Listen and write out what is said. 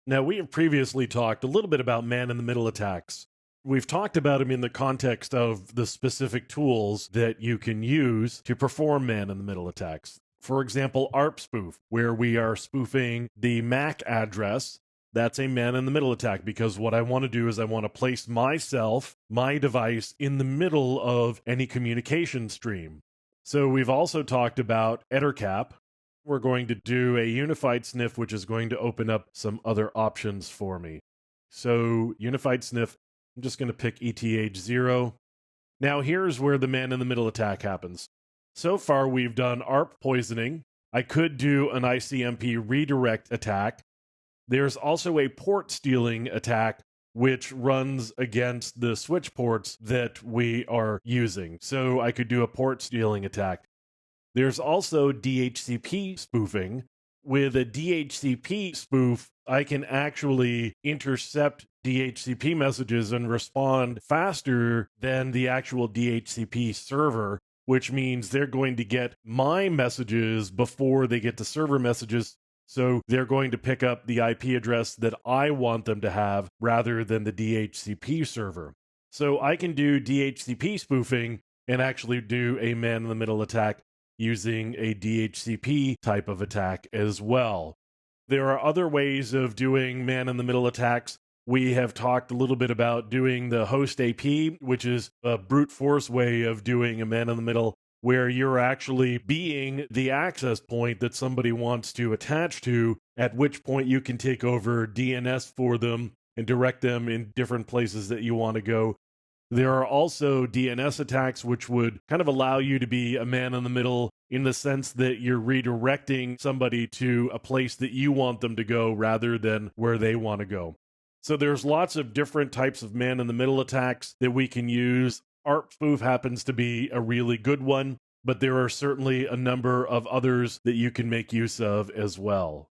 Now, we have previously talked a little bit about man in the middle attacks. We've talked about them in the context of the specific tools that you can use to perform man in the middle attacks. For example, ARP spoof, where we are spoofing the MAC address. That's a man in the middle attack because what I want to do is I want to place myself, my device, in the middle of any communication stream. So we've also talked about EtherCap. We're going to do a unified sniff, which is going to open up some other options for me. So unified sniff, I'm just going to pick ETH0. Now here's where the man in the middle attack happens. So far we've done ARP poisoning. I could do an ICMP redirect attack. There's also a port stealing attack, which runs against the switch ports that we are using. So I could do a port stealing attack. There's also DHCP spoofing. With a DHCP spoof, I can actually intercept DHCP messages and respond faster than the actual DHCP server, which means they're going to get my messages before they get to server messages. So they're going to pick up the IP address that I want them to have rather than the DHCP server. So I can do DHCP spoofing and actually do a man in the middle attack using a DHCP type of attack as well. There are other ways of doing man in the middle attacks. We have talked a little bit about doing the host AP, which is a brute force way of doing a man in the middle, where you're actually being the access point that somebody wants to attach to, at which point you can take over DNS for them and direct them in different places that you want to go. There are also DNS attacks, which would kind of allow you to be a man in the middle in the sense that you're redirecting somebody to a place that you want them to go rather than where they want to go. So there's lots of different types of man in the middle attacks that we can use. ARP spoof happens to be a really good one, but there are certainly a number of others that you can make use of as well.